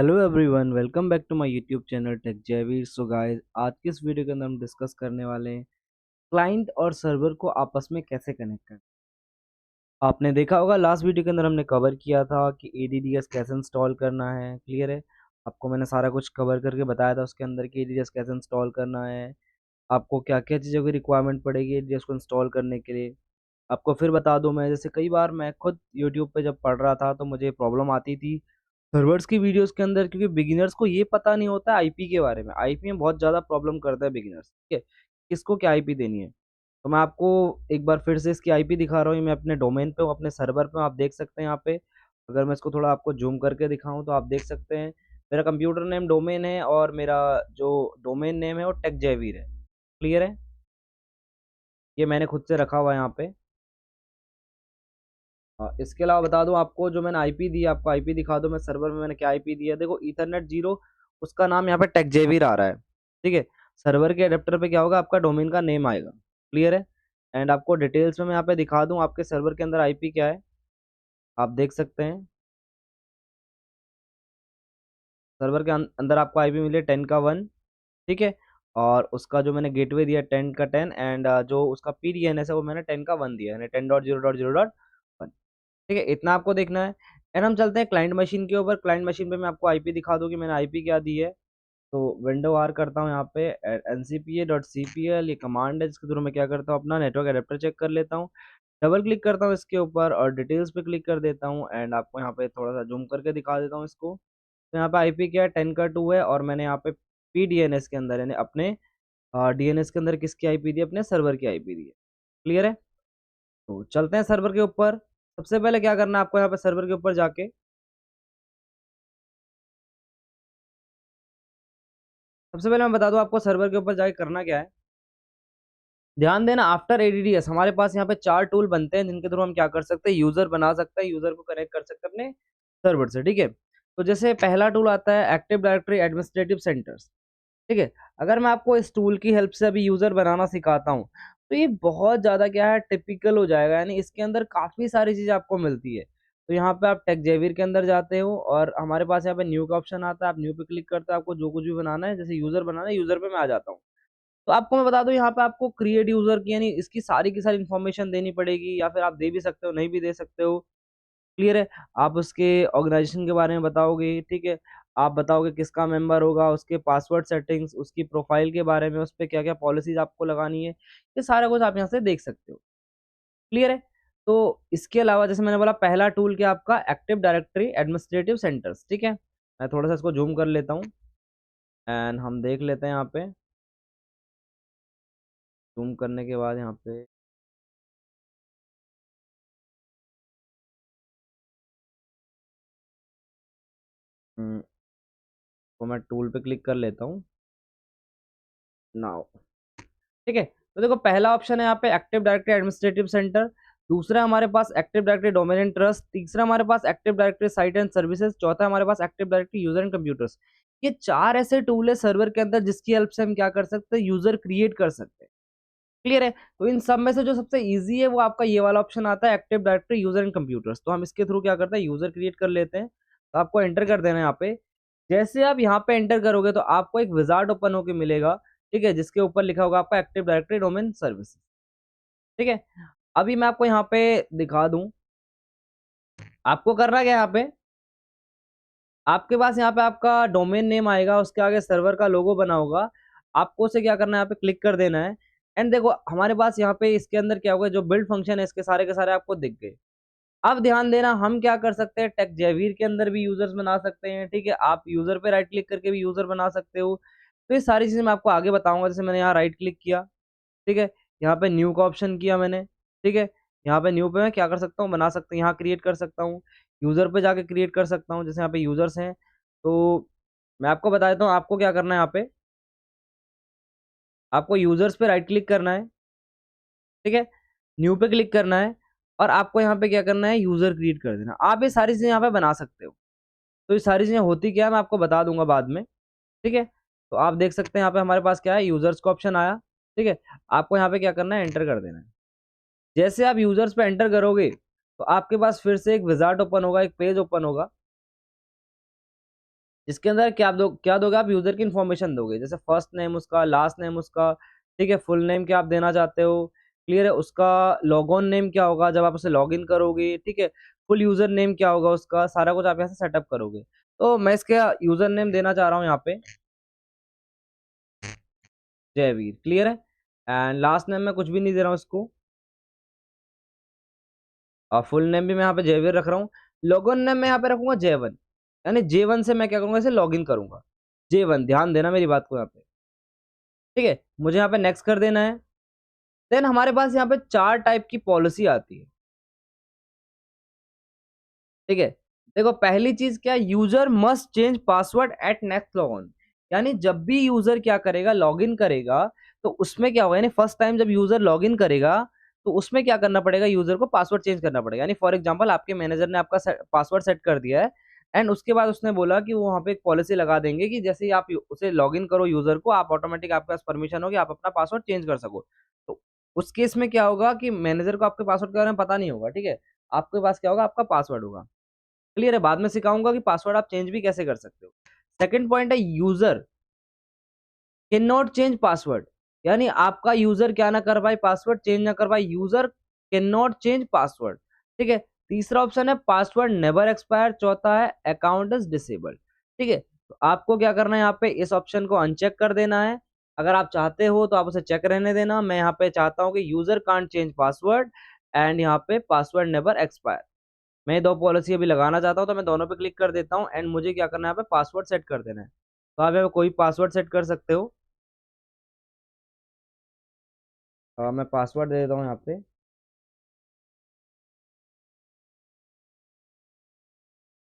Hello everyone, welcome back to my YouTube channel tech Jaiveer. So guys, आज की इस video के अंदर हम डिस्कस करने वाले हैं क्लाइंट और सर्वर को आपस में कैसे कनेक्ट करना। आपने देखा होगा लास्ट वीडियो के अंदर हमने कवर किया था कि एडीडीएस कैसे इंस्टॉल करना है। क्लियर है? आपको मैंने सारा कुछ कवर करके बताया था उसके अंदर कि एडीडीएस कैसे इंस्टॉल करना है, आपको क्या क्या चीज़ों की रिक्वायरमेंट पड़ेगी एडीडीएस को इंस्टॉल करने के लिए। आपको फिर बता दूं, मैं जैसे कई बार मैं खुद यूट्यूब पे जब पढ़ रहा था तो मुझे प्रॉब्लम आती थी सर्वर्स की वीडियोस के अंदर, क्योंकि बिगिनर्स को ये पता नहीं होता आईपी के बारे में। आईपी में बहुत ज़्यादा प्रॉब्लम करता है बिगिनर्स। ठीक है, किसको क्या आईपी देनी है। तो मैं आपको एक बार फिर से इसकी आईपी दिखा रहा हूँ। मैं अपने डोमेन पे हूँ, अपने सर्वर पे हूँ। आप देख सकते हैं यहाँ पे। अगर मैं इसको थोड़ा आपको जूम करके दिखाऊँ तो आप देख सकते हैं मेरा कंप्यूटर नेम डोमेन है और मेरा जो डोमेन नेम है वो टेक जयवीर है। क्लियर है? ये मैंने खुद से रखा हुआ है यहाँ पे। इसके अलावा बता दूं आपको, जो मैंने आईपी दी, आपको आईपी दिखा दूं मैं सर्वर में मैंने क्या आईपी दिया। देखो, ईथरनेट 0, उसका नाम यहाँ पे टेकजेवियर आ रहा है। ठीक है, सर्वर के अडेप्टर पे क्या होगा, आपका डोमेन का नेम आएगा। क्लियर है? एंड आपको डिटेल्स में मैं यहाँ पे दिखा दूं आपके सर्वर के अंदर आईपी क्या है। आप देख सकते हैं सर्वर के अंदर आपको आईपी मिली है 10 का 1। ठीक है, और उसका जो मैंने गेटवे दिया 10 का 10, एंड जो उसका पीडीएनएस है वो मैंने 10 का 1 दिया, यानी 10.0.0.1। ठीक है, इतना आपको देखना है। एंड हम चलते हैं क्लाइंट मशीन के ऊपर। क्लाइंट मशीन पे मैं आपको आईपी दिखा दूं कि मैंने आईपी क्या दी है। तो विंडो आर करता हूँ यहाँ पे, ncpa.cpl ये कमांड है जिसके थ्रू मैं क्या करता हूँ, अपना नेटवर्क एडेप्टर चेक कर लेता हूँ। डबल क्लिक करता हूँ इसके ऊपर और डिटेल्स पे क्लिक कर देता हूँ। एंड आपको यहाँ पे थोड़ा सा जूम करके दिखा देता हूँ इसको। तो यहाँ पे आईपी क्या है, 10 का 2 है, और मैंने यहाँ पे पीडीएनएस के अंदर यानी अपने डीएनएस के अंदर किसकी आईपी दी, अपने सर्वर की आईपी दी है। क्लियर है? तो चलते हैं सर्वर के ऊपर। सबसे पहले क्या करना है आपको, यहाँ पे सर्वर के ऊपर जाके सबसे पहले मैं बता दूं आपको सर्वर के ऊपर जाके करना क्या है। ध्यान देना, आफ्टर एडीडीएस हमारे पास यहाँ पे 4 टूल बनते हैं जिनके थ्रू हम क्या कर सकते हैं, यूजर बना सकते हैं, यूजर को कनेक्ट कर सकते हैं अपने सर्वर से। ठीक है, तो जैसे पहला टूल आता है एक्टिव डायरेक्टरी एडमिनिस्ट्रेटिव सेंटर्स। ठीक है, अगर मैं आपको इस टूल की हेल्प से अभी यूजर बनाना सिखाता हूँ तो ये बहुत ज्यादा क्या है, टिपिकल हो जाएगा, यानी इसके अंदर काफी सारी चीजें आपको मिलती है। तो यहाँ पे आप टेक जेवियर के अंदर जाते हो और हमारे पास यहाँ पे न्यू का ऑप्शन आता है। आप न्यू पे क्लिक करते हो, आपको जो कुछ भी बनाना है, जैसे यूजर बनाना है, यूजर पे मैं आ जाता हूँ। तो आपको मैं बता दूं, यहाँ पे आपको क्रिएट यूजर की यानी इसकी सारी की सारी इन्फॉर्मेशन देनी पड़ेगी, या फिर आप दे भी सकते हो, नहीं भी दे सकते हो। क्लियर है? आप उसके ऑर्गेनाइजेशन के बारे में बताओगे। ठीक है, आप बताओगे किसका मेंबर होगा, उसके पासवर्ड सेटिंग्स, उसकी प्रोफाइल के बारे में, उस पर क्या क्या पॉलिसीज आपको लगानी है, ये सारा कुछ आप यहाँ से देख सकते हो। क्लियर है? तो इसके अलावा जैसे मैंने बोला, पहला टूल क्या आपका, एक्टिव डायरेक्टरी एडमिनिस्ट्रेटिव सेंटर्स। ठीक है, मैं थोड़ा सा इसको जूम कर लेता हूँ एंड हम देख लेते हैं यहाँ पे। जूम करने के बाद यहाँ पे तो मैं टूल पे क्लिक कर लेता हूँ नाउ। ठीक है, तो देखो पहला ऑप्शन है यहाँ पे एक्टिव डायरेक्टरी एडमिनिस्ट्रेटिव सेंटर। दूसरा हमारे पास active directory domain and trust. तीसरा हमारे पास active directory site and services. चौथा हमारे पास active directory user and computers. ये 4 ऐसे टूल है सर्वर के अंदर जिसकी हेल्प से हम क्या कर सकते हैं, यूजर क्रिएट कर सकते हैं। क्लियर है? तो इन सब में से जो सबसे इजी है वो आपका ये वाला ऑप्शन आता है, active directory user and computers. तो हम इसके थ्रू क्या करते हैं, यूजर क्रिएट कर लेते हैं। तो आपको एंटर कर देना है यहाँ पे। जैसे आप यहाँ पे एंटर करोगे तो आपको एक विजार्ड ओपन होकर मिलेगा। ठीक है, जिसके ऊपर लिखा होगा आपका एक्टिव डायरेक्टरी डोमेन सर्विस। ठीक है, अभी मैं आपको यहाँ पे दिखा दूं आपको करना क्या है। यहाँ पे आपके पास यहाँ पे आपका डोमेन नेम आएगा, उसके आगे सर्वर का लोगो बना होगा। आपको उसे क्या करना है, यहाँ पे क्लिक कर देना है। एंड देखो हमारे पास यहाँ पे इसके अंदर क्या होगा, जो बिल्ड फंक्शन है इसके सारे के सारे आपको दिख गए। अब ध्यान देना, हम क्या कर सकते हैं, टेक जेवियर के अंदर भी यूजर्स बना सकते हैं। ठीक है, आप यूजर पे राइट क्लिक करके भी यूजर बना सकते हो। तो ये सारी चीजें मैं आपको आगे बताऊंगा। जैसे मैंने यहाँ राइट क्लिक किया, ठीक है, यहाँ पे न्यू का ऑप्शन किया मैंने। ठीक है, यहाँ पे न्यू पे मैं क्या कर सकता हूँ, बना सकता हूँ, यहाँ क्रिएट कर सकता हूँ, यूजर पे जाके क्रिएट कर सकता हूँ। जैसे यहाँ पे यूजर्स हैं, तो मैं आपको बता देता हूँ आपको क्या करना है। यहाँ पे आपको यूजर्स पे राइट क्लिक करना है। ठीक है, न्यू पे क्लिक करना है और आपको यहाँ पे क्या करना है, यूजर क्रिएट कर देना। आप ये सारी चीजें यहाँ पे बना सकते हो। तो ये सारी चीजें होती क्या है मैं आपको बता दूंगा बाद में। ठीक है, तो आप देख सकते हैं यहाँ पे हमारे पास क्या है, यूजर्स का ऑप्शन आया। ठीक है, आपको यहाँ पे क्या करना है, एंटर कर देना है। जैसे आप यूजर्स पे एंटर करोगे तो आपके पास फिर से एक विजार्ड ओपन होगा, एक पेज ओपन होगा। जिसके अंदर क्या दोगे आप, यूजर की इन्फॉर्मेशन दोगे, जैसे फर्स्ट नेम उसका, लास्ट नेम उसका, ठीक है, फुल नेम क्या आप देना चाहते हो, क्लियर है, उसका लॉग ऑन नेम क्या होगा जब आप उसे लॉग इन करोगे, ठीक है, फुल यूजर नेम क्या होगा उसका, सारा कुछ आप यहाँ से सेटअप करोगे। तो मैं इसका यूजर नेम देना चाह रहा हूँ यहाँ पे जयवीर, क्लियर है, एंड लास्ट नेम में कुछ भी नहीं दे रहा हूँ इसको, और फुल नेम भी मैं यहाँ पे जयवीर रख रहा हूँ। लॉगिन नेम मैं यहाँ पे रखूंगा J1, यानी J1 से मैं क्या करूंगा, इसे लॉगिन करूंगा, J1, ध्यान देना मेरी बात को यहाँ पे, ठीक है, मुझे यहाँ पे नेक्स्ट कर देना है। देन हमारे पास यहाँ पे 4 टाइप की पॉलिसी आती है, ठीक है। देखो पहली चीज क्या, user must change password at next login, यानी जब भी यूजर क्या करेगा, लॉगिन करेगा, तो उसमें क्या होगा, यानी फर्स्ट टाइम जब यूजर लॉगिन करेगा तो उसमें क्या करना पड़ेगा, यूजर को पासवर्ड चेंज करना पड़ेगा। यानी फॉर एग्जांपल आपके मैनेजर ने आपका पासवर्ड सेट कर दिया है, एंड उसके बाद उसने बोला कि वो वहाँ पे एक पॉलिसी लगा देंगे कि जैसे ही आप उसे लॉगिन करो यूजर को, आप ऑटोमेटिक आपके पास परमिशन होगी, आप अपना पासवर्ड चेंज कर सको। तो उस केस में क्या होगा कि मैनेजर को आपके पासवर्ड के बारे में पता नहीं होगा, ठीक है, आपके पास क्या होगा, आपका पासवर्ड होगा, क्लियर है। बाद में सिखाऊंगा कि पासवर्ड आप चेंज भी कैसे कर सकते हो। सेकंड पॉइंट है, user can not change password, यानी आपका यूजर क्या ना कर पाए, पासवर्ड चेंज ना कर पाए, user can not change password, ठीक है। तीसरा ऑप्शन है पासवर्ड नेवर एक्सपायर, चौथा है अकाउंट इज डिसेबल, ठीक है। तो आपको क्या करना है, यहाँ पे इस ऑप्शन को अनचेक कर देना है। अगर आप चाहते हो तो आप उसे चेक रहने देना, मैं यहाँ पे चाहता हूँ कि user can't change password and यहाँ पे पासवर्ड नेवर एक्सपायर, मैं ये दो पॉलिसी अभी लगाना चाहता हूँ, तो मैं दोनों पे क्लिक कर देता हूँ, एंड मुझे क्या करना है, यहाँ पे पासवर्ड सेट कर देना है। तो आप यहाँ पे कोई पासवर्ड सेट कर सकते हो, मैं पासवर्ड दे देता हूँ यहाँ पे,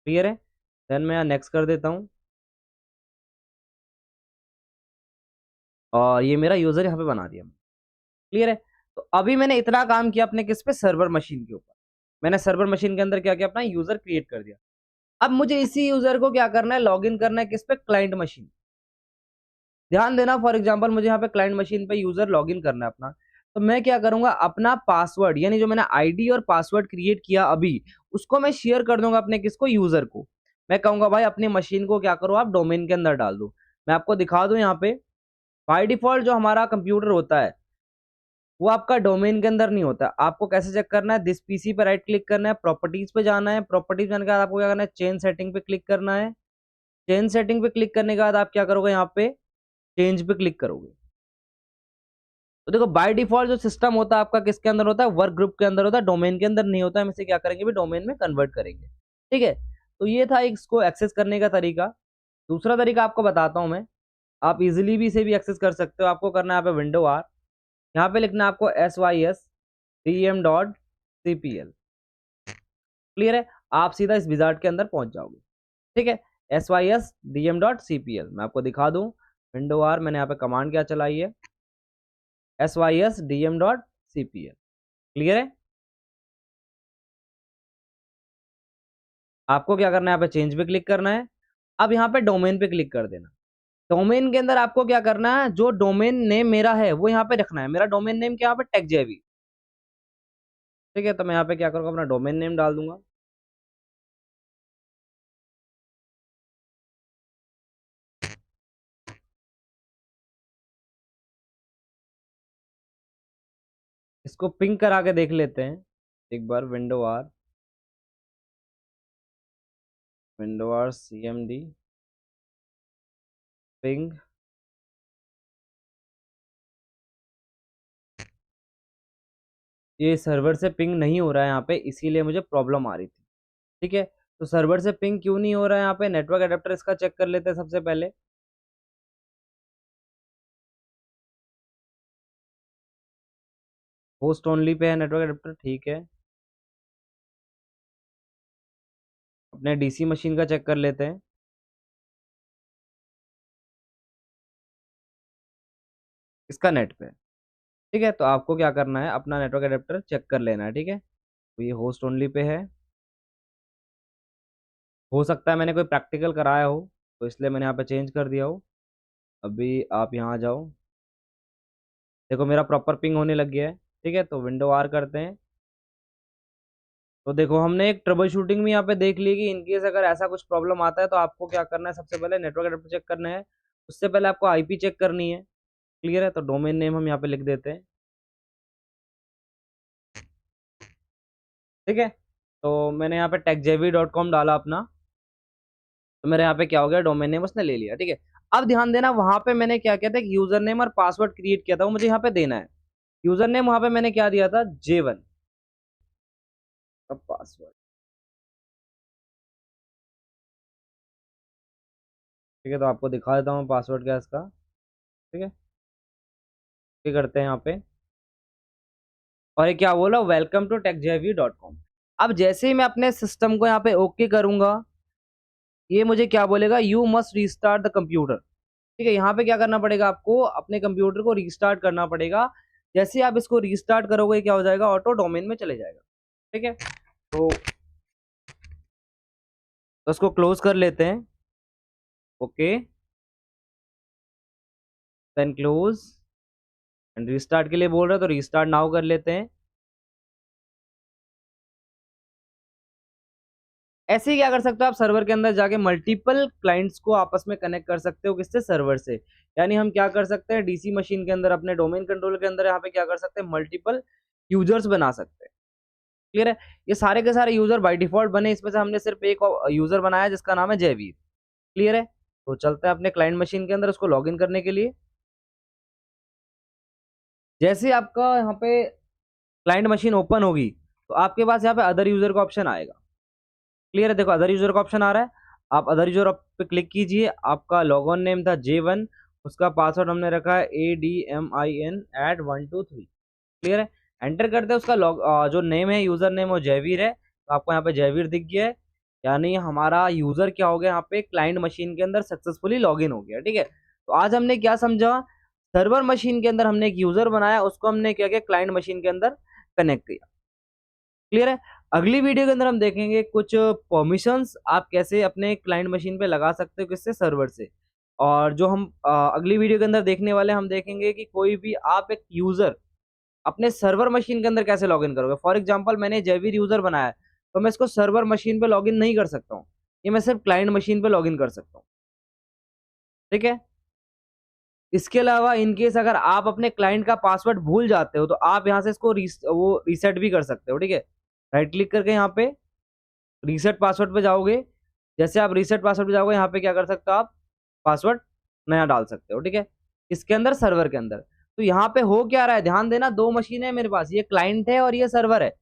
क्लियर है। देन मैं यहाँ नेक्स्ट कर देता हूँ, और ये मेरा यूजर यहाँ पे बना दिया, क्लियर है। तो अभी मैंने इतना काम किया अपने किस पे, सर्वर मशीन के ऊपर, मैंने सर्वर मशीन के अंदर क्या किया, अपना यूजर क्रिएट कर दिया। अब मुझे इसी यूजर को क्या करना है, लॉगिन करना है किस पे, क्लाइंट मशीन। ध्यान देना, फॉर एग्जांपल मुझे यहाँ पे क्लाइंट मशीन पे यूजर लॉगिन करना है अपना, तो मैं क्या करूंगा, अपना पासवर्ड, यानी जो मैंने आईडी और पासवर्ड क्रिएट किया अभी, उसको मैं शेयर कर दूंगा अपने किसको, यूजर को। मैं कहूंगा भाई अपनी मशीन को क्या करो, आप डोमेन के अंदर डाल दो। मैं आपको दिखा दूं यहाँ पे, बाय डिफॉल्ट जो हमारा कंप्यूटर होता है वो आपका डोमेन के अंदर नहीं होता। आपको कैसे चेक करना है, दिस पीसी पे राइट क्लिक करना है, प्रॉपर्टीज पे जाना है, प्रॉपर्टीज जाने के बाद आपको क्या करना है, चेंज सेटिंग पे क्लिक करना है। चेंज सेटिंग पे क्लिक करने के बाद आप क्या करोगे, यहाँ पे चेंज पे क्लिक करोगे। तो देखो बाय डिफॉल्ट जो सिस्टम होता है आपका किसके अंदर होता है, वर्क ग्रुप के अंदर होता है, डोमेन के अंदर नहीं होता है। हम इसे क्या करेंगे भी, डोमेन में कन्वर्ट करेंगे, ठीक है। तो ये था इसको एक्सेस करने का तरीका। दूसरा तरीका आपको बताता हूं मैं, आप इजिली भी इसे भी एक्सेस कर सकते हो। आपको करना है यहाँ पे विंडो आर, यहाँ पे लिखना है आपको sys.dm.cpl, क्लियर है। आप सीधा इस विजार्ड के अंदर पहुंच जाओगे, ठीक है। sys.dm.cpl मैं आपको दिखा दूं, विंडो आर मैंने यहाँ पे कमांड क्या चलाई है, sys.dm.cpl, क्लियर है। आपको क्या करना है, यहाँ पे चेंज पे क्लिक करना है। अब यहाँ पे डोमेन पे क्लिक कर देना। डोमेन के अंदर आपको क्या करना है, जो डोमेन नेम मेरा है वो यहाँ पे रखना है। मेरा डोमेन नेम क्या, यहाँ पे टेकजेवी, ठीक है। तो मैं यहाँ पे क्या करूँगा, अपना डोमेन नेम डाल दूंगा। इसको पिंग करा के देख लेते हैं एक बार, विंडो आर cmd पिंग। ये सर्वर से पिंग नहीं हो रहा है यहाँ पे, इसीलिए मुझे प्रॉब्लम आ रही थी, ठीक है। तो सर्वर से पिंग क्यों नहीं हो रहा है यहाँ पे, नेटवर्क एडेप्टर इसका चेक कर लेते हैं सबसे पहले। होस्ट ओनली पे है नेटवर्क एडेप्टर, ठीक है। अपने डीसी मशीन का चेक कर लेते हैं, इसका नेट पे है, ठीक है। तो आपको क्या करना है, अपना नेटवर्क एडेप्टर चेक कर लेना है, ठीक है। तो ये होस्ट ओनली पे है, हो सकता है मैंने कोई प्रैक्टिकल कराया हो तो इसलिए मैंने यहाँ पे चेंज कर दिया हो। अभी आप यहाँ आ जाओ, देखो मेरा प्रॉपर पिंग होने लग गया है, ठीक है। तो विंडो आर करते हैं, तो देखो हमने एक ट्रबल शूटिंग में यहाँ पे देख ली कि इनकेस अगर ऐसा कुछ प्रॉब्लम आता है तो आपको क्या करना है, सबसे पहले नेटवर्क एड्रेस चेक करना है, उससे पहले आपको आईपी चेक करनी है। क्लियर है, तो डोमेन नेम हम यहाँ पे लिख देते हैं। ठीक है, तो मैंने यहाँ पे techjv.com डाला अपना, तो मेरे यहाँ पे क्या हो गया, डोमेन नेम उसने ले लिया। ठीक है, अब ध्यान देना वहां पे मैंने क्या किया था, यूजर नेम और पासवर्ड क्रिएट किया था, वो मुझे यहाँ पे देना है। यूजर नेम वहां पे मैंने क्या दिया था, J1। अब पासवर्ड, ठीक है, तो आपको दिखा देता हूँ पासवर्ड क्या है इसका। ठीक है, ये करते हैं यहाँ पे, और ये क्या बोला, वेलकम टू techjv.com। अब जैसे ही मैं अपने सिस्टम को यहाँ पे ओके करूंगा, ये मुझे क्या बोलेगा, you must restart the computer. ठीक है, यहाँ पे क्या करना पड़ेगा, आपको अपने कंप्यूटर को रीस्टार्ट करना पड़ेगा। जैसे ही आप इसको रीस्टार्ट करोगे, क्या हो जाएगा, ऑटो डोमेन में चले जाएगा। ठीक है, तो इसको क्लोज कर लेते हैं। Okay, then close and restart के लिए बोल रहा है, तो रीस्टार्ट नाउ कर लेते हैं। ऐसे ही क्या कर सकते हो आप, सर्वर के अंदर जाके मल्टीपल क्लाइंट्स को आपस में कनेक्ट कर सकते हो, किससे, सर्वर से। यानी हम क्या कर सकते हैं, डीसी मशीन के अंदर अपने डोमेन कंट्रोलर के अंदर यहाँ पे क्या कर सकते हैं, मल्टीपल यूजर्स बना सकते हैं। क्लियर है, ये सारे के सारे यूजर बाय डिफॉल्ट बने, इसमें से हमने सिर्फ एक यूजर बनाया जिसका नाम है जयवीर। क्लियर है, तो चलते हैं अपने क्लाइंट मशीन के अंदर उसको लॉगिन करने के लिए। जैसे ही आपका यहाँ पे क्लाइंट मशीन ओपन होगी, तो आपके पास यहाँ पे अदर यूजर का ऑप्शन आएगा। क्लियर है, देखो अदर यूजर का ऑप्शन आ रहा है, आप अदर यूजर पे क्लिक कीजिए। आपका लॉगऑन नेम था J1, उसका पासवर्ड हमने रखा है ADMIN@123। क्लियर है, एंटर करते हैं, उसका जो नेम है, यूजर नेम, वो जयवीर है, तो आपको यहाँ पे जयवीर दिख गया है। यानी हमारा यूजर क्या हो गया, यहाँ पे क्लाइंट मशीन के अंदर सक्सेसफुली लॉगिन हो गया। ठीक है, तो आज हमने क्या समझा, सर्वर मशीन के अंदर हमने एक यूजर बनाया, उसको हमने क्या किया, क्लाइंट मशीन के अंदर कनेक्ट किया। क्लियर है, अगली वीडियो के अंदर हम देखेंगे कुछ परमिशंस आप कैसे अपने क्लाइंट मशीन पे लगा सकते हो, किससे, सर्वर से। और जो हम अगली वीडियो के अंदर देखने वाले, हम देखेंगे कि कोई भी आप एक यूजर अपने सर्वर मशीन के अंदर कैसे लॉगिन करोगे। फॉर एग्जांपल मैंने जयवीर यूजर बनाया है, तो मैं इसको सर्वर मशीन पे लॉगिन नहीं कर सकता हूँ, ये मैं सिर्फ क्लाइंट मशीन पे लॉगिन कर सकता हूँ। ठीक है, इसके अलावा इनकेस अगर आप अपने क्लाइंट का पासवर्ड भूल जाते हो, तो आप यहाँ से इसको वो रीसेट भी कर सकते हो। ठीक है, राइट क्लिक करके यहाँ पे रीसेट पासवर्ड पे जाओगे। जैसे आप रीसेट पासवर्ड पे जाओगे, यहाँ पे क्या कर सकते हो, आप पासवर्ड नया डाल सकते हो। ठीक है, इसके अंदर, सर्वर के अंदर। तो यहाँ पे हो क्या रहा है, ध्यान देना, दो मशीन है मेरे पास, ये क्लाइंट है और ये सर्वर है।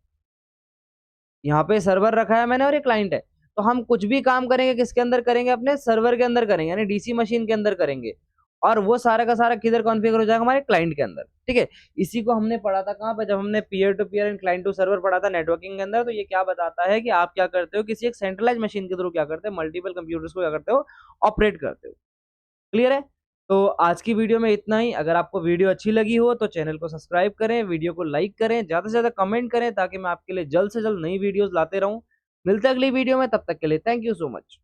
यहाँ पे सर्वर रखा है मैंने और ये क्लाइंट है। तो हम कुछ भी काम करेंगे किसके अंदर करेंगे, अपने सर्वर के अंदर करेंगे, यानी डीसी मशीन के अंदर करेंगे। और वो सारा का सारा किधर कॉन्फ़िगर हो जाएगा, हमारे क्लाइंट के अंदर। ठीक है, इसी को हमने पढ़ा था कहाँ पे, जब हमने peer to peer and client to server पढ़ा था नेटवर्किंग के अंदर। तो ये क्या बताता है कि आप क्या करते हो, किसी एक सेंट्रलाइज मशीन के थ्रू क्या करते हो, मल्टीपल कंप्यूटर्स को क्या करते हो, ऑपरेट करते हो। क्लियर है, तो आज की वीडियो में इतना ही। अगर आपको वीडियो अच्छी लगी हो तो चैनल को सब्सक्राइब करें, वीडियो को लाइक करें, ज़्यादा से ज़्यादा कमेंट करें, ताकि मैं आपके लिए जल्द से जल्द नई वीडियोस लाते रहूं। मिलते हैं अगली वीडियो में, तब तक के लिए थैंक यू सो मच।